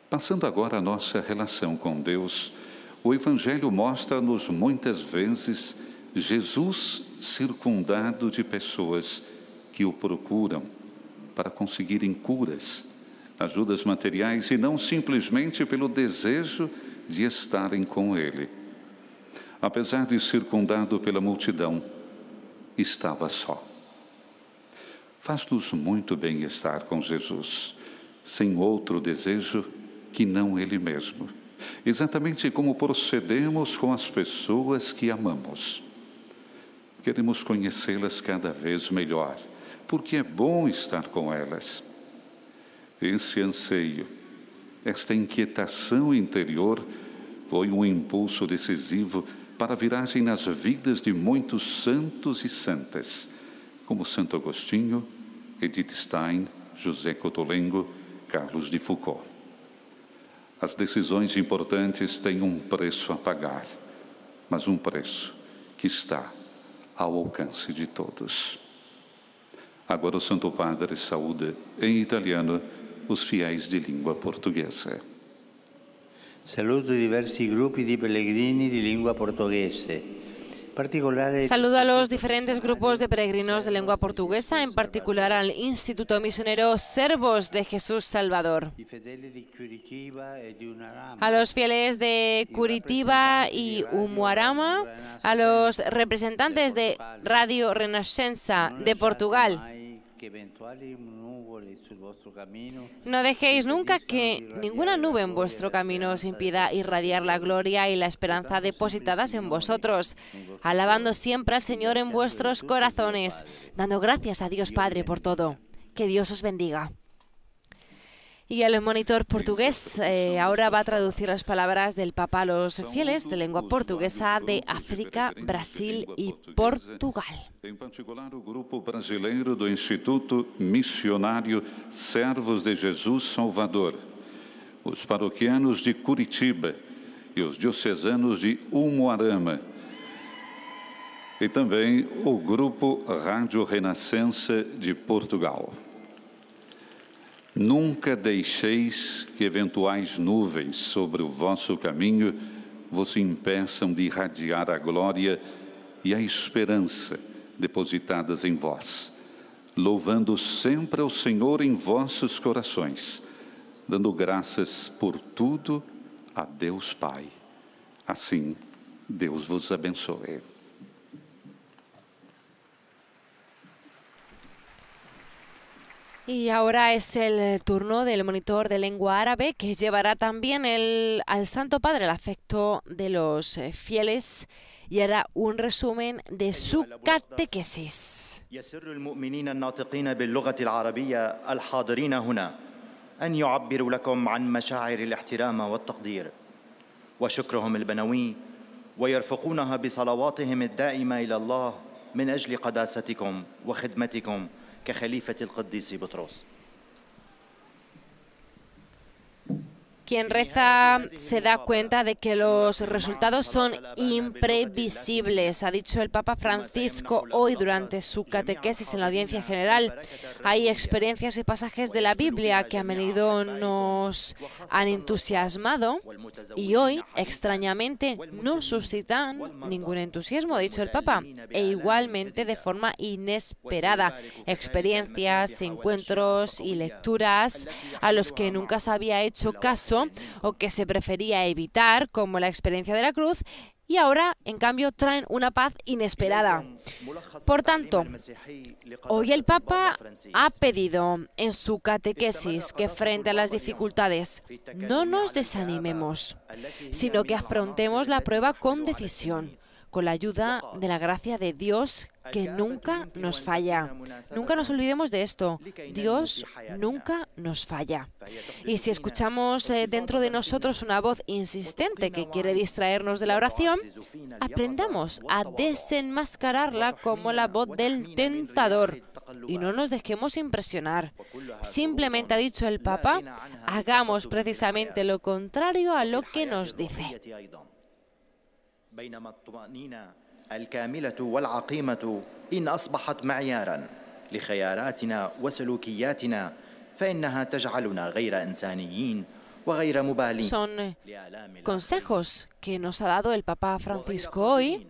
Passando agora a nossa relação com Deus, o Evangelho mostra-nos muitas vezes Jesus circundado de pessoas que o procuram para conseguirem curas, ajudas materiais e não simplesmente pelo desejo de estarem com Ele. Apesar de circundado pela multidão, estava só. Faz-nos muito bem estar com Jesus, sem outro desejo que não Ele mesmo. Exatamente como procedemos com as pessoas que amamos. Queremos conhecê-las cada vez melhor, porque é bom estar com elas. Esse anseio, esta inquietação interior foi um impulso decisivo para a viragem nas vidas de muitos santos e santas, como Santo Agostinho, Edith Stein, José Cotolengo, Carlos de Foucault. As decisões importantes têm um preço a pagar, mas um preço que está ao alcance de todos. Agora o Santo Padre saúda em italiano os fiéis de língua portuguesa. Saluto diversi gruppi di pellegrini di lingua portoghese. Saludo a los diferentes grupos de peregrinos de lengua portuguesa, en particular al Instituto Misionero Servos de Jesús Salvador. A los fieles de Curitiba y Umuarama, a los representantes de Radio Renascença de Portugal. No dejéis nunca que ninguna nube en vuestro camino os impida irradiar la gloria y la esperanza depositadas en vosotros, alabando siempre al Señor en vuestros corazones, dando gracias a Dios Padre por todo. Que Dios os bendiga. Y el monitor portugués ahora va a traducir las palabras del Papa a los fieles de lengua portuguesa de África, Brasil y Portugal. Em particular, o grupo brasileiro do Instituto Missionário Servos de Jesus Salvador, os paroquianos de Curitiba e os diocesanos de Umuarama, e também o grupo Rádio Renascença de Portugal. Nunca deixeis que eventuais nuvens sobre o vosso caminho vos impeçam de irradiar a glória e a esperança depositadas em vós, louvando sempre ao Senhor em vossos corações, dando graças por tudo a Deus Pai. Assim, Deus vos abençoe. Y ahora es el turno del monitor de lengua árabe, que llevará también al Santo Padre el afecto de los fieles y hará un resumen de su catequesis. يسر المؤمنين الناطقين باللغة العربية الحاضرين هنا أن يعبروا لكم عن مشاعر الاحترام والتقدير وشكرهم البنوي ويرفقونها بصلواتهم الدائمة إلى الله من أجل قداستكم وخدمتكم كخليفة القديس بطرس. Quien reza se da cuenta de que los resultados son imprevisibles, ha dicho el Papa Francisco hoy durante su catequesis en la audiencia general. Hay experiencias y pasajes de la Biblia que a menudo nos han entusiasmado y hoy, extrañamente, no suscitan ningún entusiasmo, ha dicho el Papa, e igualmente de forma inesperada. Experiencias, encuentros y lecturas a los que nunca se había hecho caso o que se prefería evitar, como la experiencia de la cruz, y ahora, en cambio, traen una paz inesperada. Por tanto, hoy el Papa ha pedido en su catequesis que frente a las dificultades no nos desanimemos, sino que afrontemos la prueba con decisión, con la ayuda de la gracia de Dios, que nunca nos falla. Nunca nos olvidemos de esto. Dios nunca nos falla. Y si escuchamos dentro de nosotros una voz insistente que quiere distraernos de la oración, aprendamos a desenmascararla como la voz del tentador y no nos dejemos impresionar. Simplemente, ha dicho el Papa, hagamos precisamente lo contrario a lo que nos dice. بينما الطمأنينة الكاملة والعقيمة إن أصبحت معياراً لخياراتنا وسلوكياتنا فإنها تجعلنا غير إنسانيين وغير مبالين. Son consejos que nos ha dado el Papa Francisco hoy,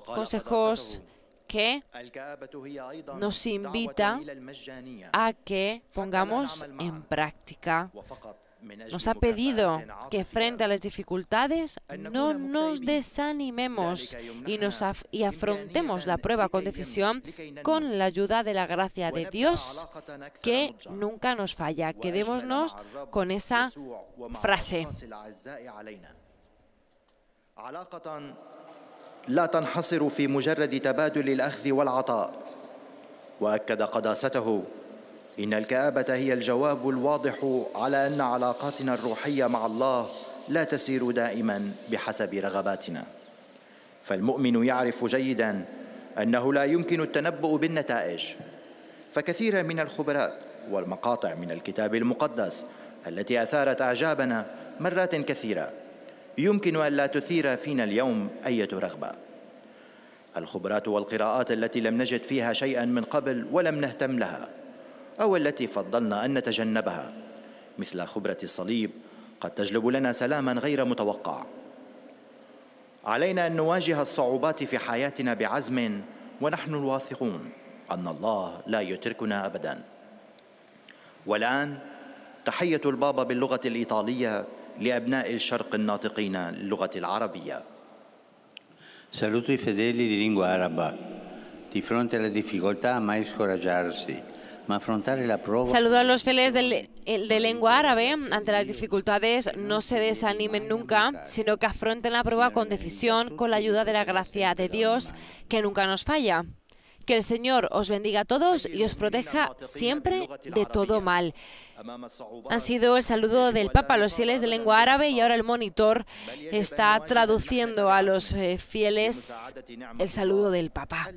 consejos que nos invita a que pongamos en práctica. Nos ha pedido que frente a las dificultades no nos desanimemos y afrontemos la prueba con decisión, con la ayuda de la gracia de Dios, que nunca nos falla. Quedémonos con esa frase. لا تنحصر في مجرد تبادل الأخذ والعطاء وأكد قداسته إن الكآبة هي الجواب الواضح على أن علاقاتنا الروحية مع الله لا تسير دائما بحسب رغباتنا فالمؤمن يعرف جيدا أنه لا يمكن التنبؤ بالنتائج فكثيرا من الخبرات والمقاطع من الكتاب المقدس التي أثارت أعجابنا مرات كثيرة يمكن أن لا تثير فينا اليوم أي رغبة الخبرات والقراءات التي لم نجد فيها شيئا من قبل ولم نهتم لها أو التي فضلنا أن نتجنبها مثل خبرة الصليب قد تجلب لنا سلاما غير متوقع علينا أن نواجه الصعوبات في حياتنا بعزم ونحن الواثقون أن الله لا يتركنا أبدا والآن تحية البابا باللغة الإيطالية لأبناء الشرق الناطقين اللغة العربية. Saluto i fedeli di lingua araba. Di fronte alle difficoltà mai scoraggiarsi, ma affrontare la prova. Saludo a los fieles de lengua árabe. Ante las dificultades no se desanimen nunca, sino que afronten la prueba con decisión, con la ayuda de la gracia de Dios, que nunca nos falla. Que el Señor os bendiga a todos y os proteja siempre de todo mal. Han sido el saludo del Papa a los fieles de lengua árabe y ahora el monitor está traduciendo a los fieles el saludo del Papa.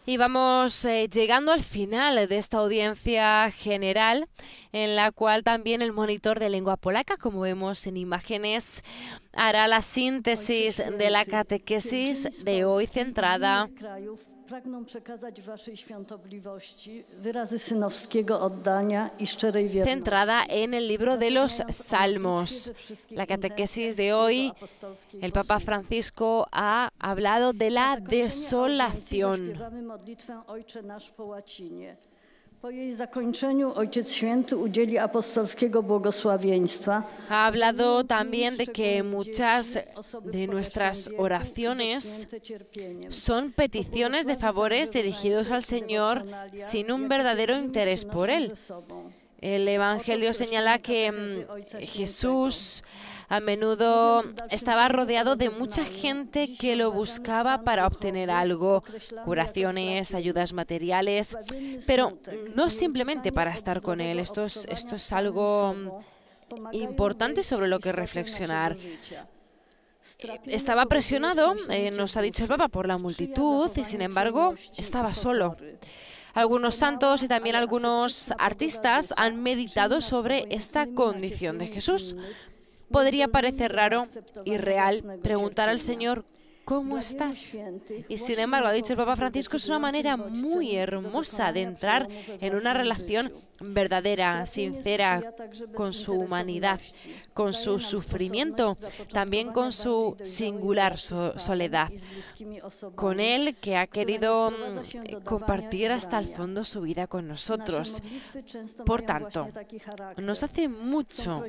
Y vamos llegando al final de esta audiencia general, en la cual también el monitor de lengua polaca, como vemos en imágenes, hará la síntesis de la catequesis de hoy centrada Pragną przekazać waszej świątobliwości wyrazy synowskiego oddania i szczerej wierności. Centrada en el libro de los Salmos. La catequesis de hoy, el Papa Francisco ha hablado de la desolación. Po jej zakończeniu Ojciec Święty udzieli apostolskiego błogosławieństwa. Ha hablado también de que muchas de nuestras oraciones son peticiones de favores dirigidos al Señor sin un verdadero interés por Él. El Evangelio señala que Jesús a menudo estaba rodeado de mucha gente que lo buscaba para obtener algo, curaciones, ayudas materiales, pero no simplemente para estar con Él. Esto es algo importante sobre lo que reflexionar. Estaba presionado, nos ha dicho el Papa, por la multitud y sin embargo estaba solo. Algunos santos y también algunos artistas han meditado sobre esta condición de Jesús. Podría parecer raro y real preguntar al Señor ¿cómo estás? Y sin embargo, ha dicho el Papa Francisco, es una manera muy hermosa de entrar en una relación verdadera, sincera, con su humanidad, con su sufrimiento, también con su singular soledad, con Él que ha querido compartir hasta el fondo su vida con nosotros. Por tanto, nos hace mucho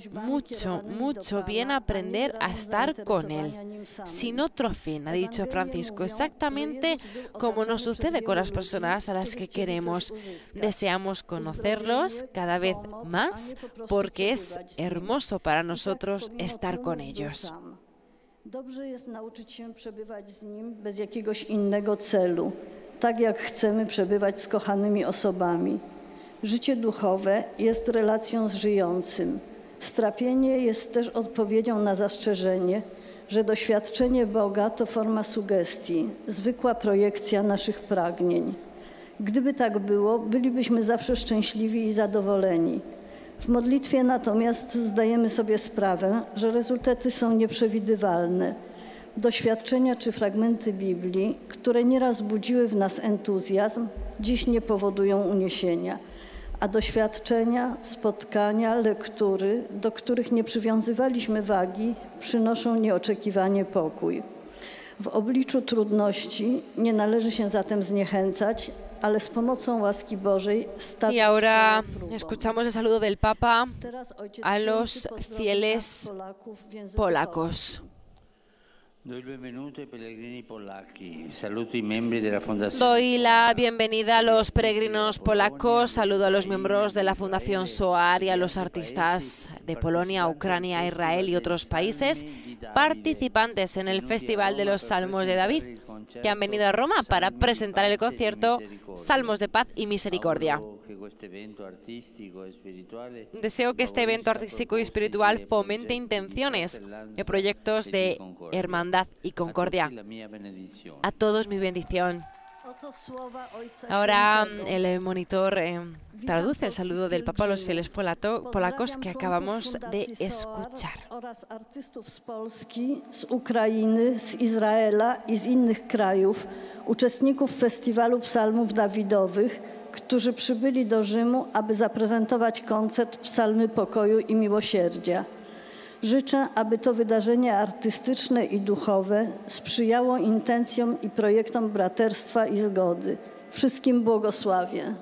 bien aprender a estar con Él, sin otro fin, ha dicho Francisco, exactamente como nos sucede con las personas a las que queremos. Deseamos conocerlos cada vez más porque es hermoso para nosotros estar con ellos. Dobrze jest nauczyć się przebywać z Nim bez jakiegoś innego celu, tak jak chcemy przebywać z kochanymi osobami. Życie duchowe jest relacją z żyjącym. Strapienie jest też odpowiedzią na zastrzeżenie, że doświadczenie Boga to forma sugestii, zwykła projekcja naszych pragnień. Gdyby tak było, bylibyśmy zawsze szczęśliwi i zadowoleni. W modlitwie natomiast zdajemy sobie sprawę, że rezultaty są nieprzewidywalne. Doświadczenia czy fragmenty Biblii, które nieraz budziły w nas entuzjazm, dziś nie powodują uniesienia. A doświadczenia, spotkania, lektury, do których nie przywiązywaliśmy wagi, przynoszą nieoczekiwanie pokój. W obliczu trudności nie należy się zatem zniechęcać, ale z pomocą łaski Bożej stać Y ahora escuchamos el saludo del Papa a los fieles polacos. Doy la bienvenida a los peregrinos polacos, saludo a los miembros de la Fundación SOAR y a los artistas de Polonia, Ucrania, Israel y otros países participantes en el Festival de los Salmos de David, que han venido a Roma para presentar el concierto Salmos de Paz y Misericordia. Deseo que este evento artístico y espiritual fomente intenciones y proyectos de hermandad y concordia. A todos mi bendición. Ahora el monitor traduce el saludo del Papa a los fieles polacos que acabamos de escuchar. Artystów z Polski, z Ukrainy, z Izraela i z innych krajów, uczestników festiwalu psalmów Dawidowych, którzy przybyli do Rzymu, aby zaprezentować koncert Psalmy Pokoju i Miłosierdzia. Życzę, aby to wydarzenie artystyczne i duchowe sprzyjało intencjom i projektom braterstwa i zgody. Wszystkim błogosławię.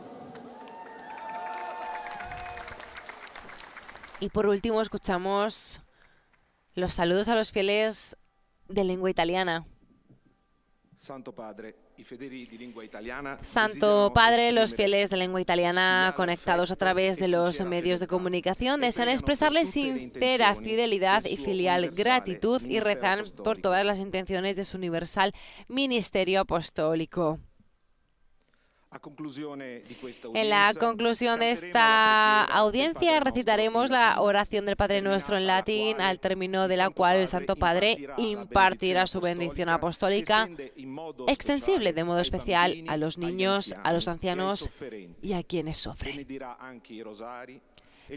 Y por último escuchamos los saludos a los fieles de lengua italiana. Santo Padre, Santo Padre, los fieles de lengua italiana conectados a través de los medios de comunicación desean expresarle sincera fidelidad y filial gratitud y rezan por todas las intenciones de su universal ministerio apostólico. En la conclusión de esta audiencia recitaremos la oración del Padre Nuestro en latín, al término de la cual el Santo Padre impartirá su bendición apostólica, extensible de modo especial a los niños, a los ancianos y a quienes sufren.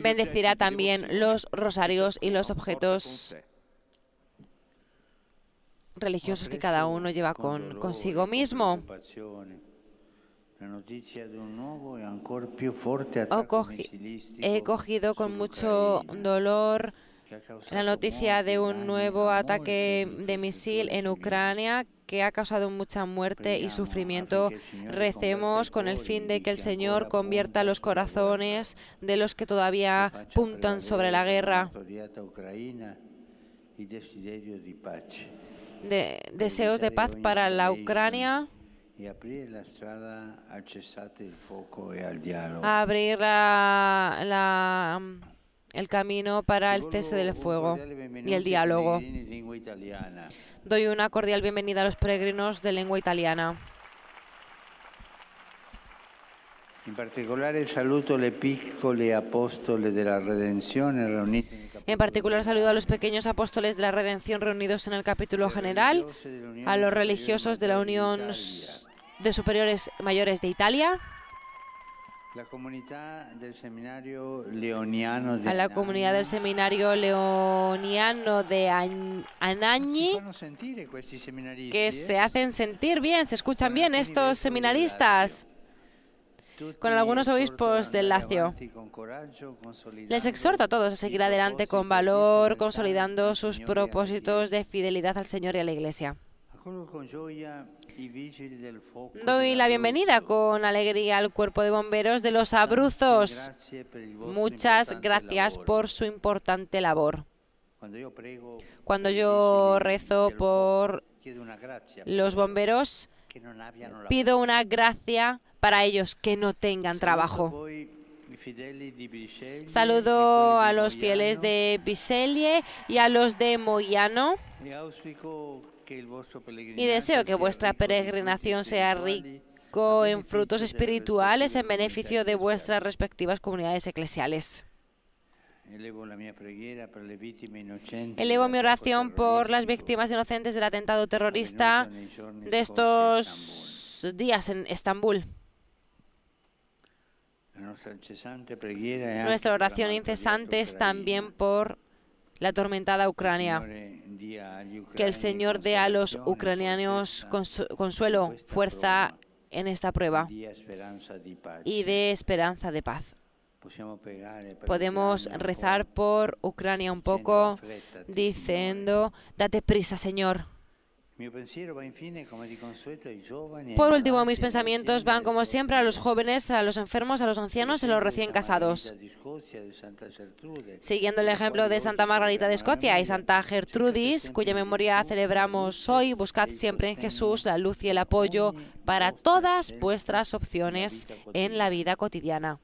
Bendecirá también los rosarios y los objetos religiosos que cada uno lleva consigo mismo. He cogido con mucho dolor la noticia de un nuevo ataque de misil en Ucrania que ha causado mucha muerte y sufrimiento. Recemos con el fin de que el Señor convierta los corazones de los que todavía puntan sobre la guerra. Deseos de paz para la Ucrania. Abrir el camino para el cese del fuego y el diálogo. Doy una cordial bienvenida a los peregrinos de lengua italiana. En particular saludo le piccoli apostoli della redenzione reuniti. En particular saludo a los pequeños apóstoles de la redención reunidos en el capítulo general, a los religiosos de la Unión de Superiores Mayores de Italia, a la comunidad del Seminario Leoniano de Anagni, que se hacen sentir bien, se escuchan bien estos seminaristas, con algunos obispos del Lacio. Les exhorto a todos a seguir adelante con valor, consolidando sus propósitos de fidelidad al Señor y a la Iglesia. Doy la bienvenida con alegría al cuerpo de bomberos de los Abruzos. Muchas gracias por su importante labor. Cuando yo rezo por los bomberos, pido una gracia para ellos que no tengan trabajo. Saludo a los fieles de Bisceglie y a los de Moiano. Y deseo que vuestra peregrinación sea rico en frutos espirituales en beneficio de vuestras respectivas comunidades eclesiales. Elevo mi oración por las víctimas inocentes del atentado terrorista de estos días en Estambul. Nuestra oración incesante es también por la atormentada Ucrania. Que el Señor dé a los ucranianos consuelo, fuerza en esta prueba y dé esperanza de paz. Podemos rezar por Ucrania un poco diciendo: date prisa, Señor. Por último, mis pensamientos van como siempre a los jóvenes, a los enfermos, a los ancianos y a los recién casados. Siguiendo el ejemplo de Santa Margarita de Escocia y Santa Gertrudis, cuya memoria celebramos hoy, buscad siempre en Jesús la luz y el apoyo para todas vuestras opciones en la vida cotidiana.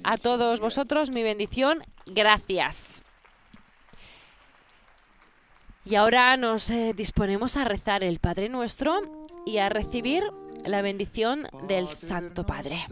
A todos vosotros mi bendición, gracias. Y ahora nos disponemos a rezar el Padre Nuestro y a recibir la bendición del Santo Padre.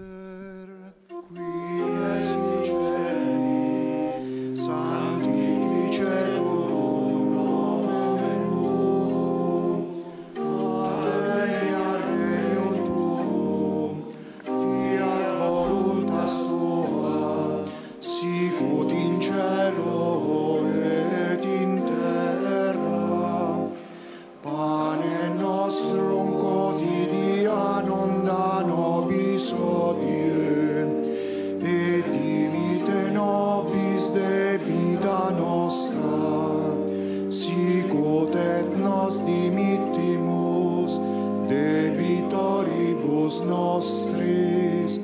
Nostris,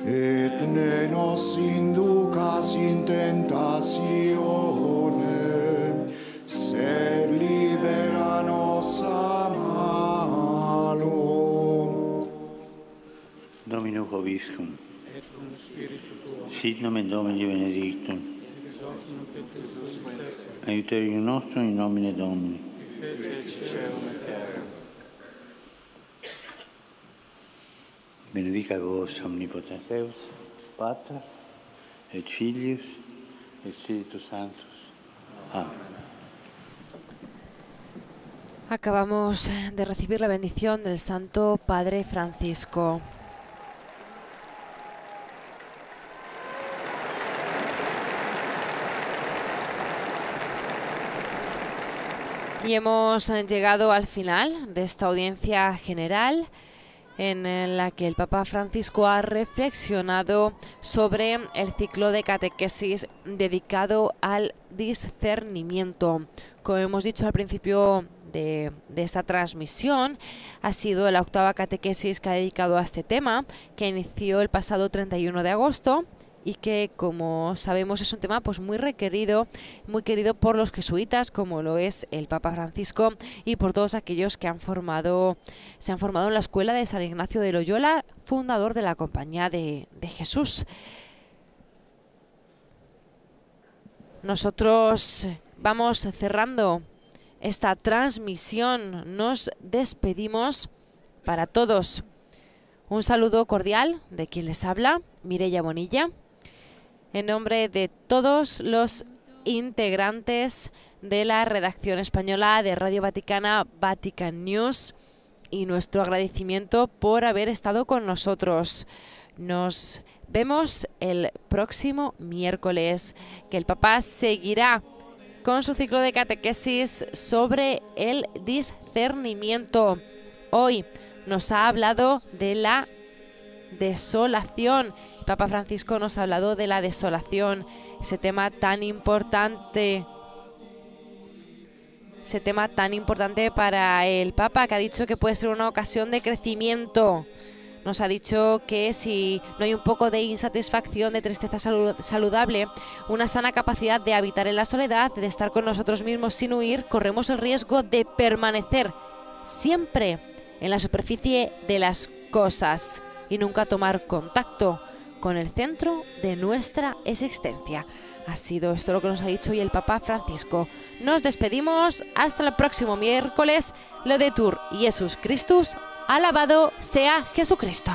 et ne nos inducas in tentationem, sed libera nos a malo. Amen. Sed libera nos a malo. vobiscum. Sit nomen Domini benedictum. Aiuterium nostrum in nomine Domini. Benedicat vos omnipotens Deus, Pater, et Filius, et Spiritus Sanctus. Amén. Acabamos de recibir la bendición del Santo Padre Francisco. Y hemos llegado al final de esta audiencia general en la que el Papa Francisco ha reflexionado sobre el ciclo de catequesis dedicado al discernimiento. Como hemos dicho al principio de esta transmisión, ha sido la octava catequesis que ha dedicado a este tema, que inició el pasado 31 de agosto y que, como sabemos, es un tema pues muy requerido, muy querido por los jesuitas, como lo es el Papa Francisco, y por todos aquellos que se han formado en la escuela de San Ignacio de Loyola, fundador de la Compañía de Jesús. Nosotros vamos cerrando esta transmisión, nos despedimos. Para todos, un saludo cordial de quien les habla, Mireia Bonilla, en nombre de todos los integrantes de la redacción española de Radio Vaticana, Vatican News, y nuestro agradecimiento por haber estado con nosotros. Nos vemos el próximo miércoles, que el Papa seguirá con su ciclo de catequesis sobre el discernimiento. Hoy nos ha hablado de la desolación. El Papa Francisco nos ha hablado de la desolación, ese tema tan importante para el Papa, que ha dicho que puede ser una ocasión de crecimiento. Nos ha dicho que si no hay un poco de insatisfacción, de tristeza saludable, una sana capacidad de habitar en la soledad, de estar con nosotros mismos sin huir, corremos el riesgo de permanecer siempre en la superficie de las cosas y nunca tomar contacto con el centro de nuestra existencia. Ha sido esto lo que nos ha dicho hoy el Papa Francisco. Nos despedimos hasta el próximo miércoles. Laudetur Jesus Christus. Alabado sea Jesucristo.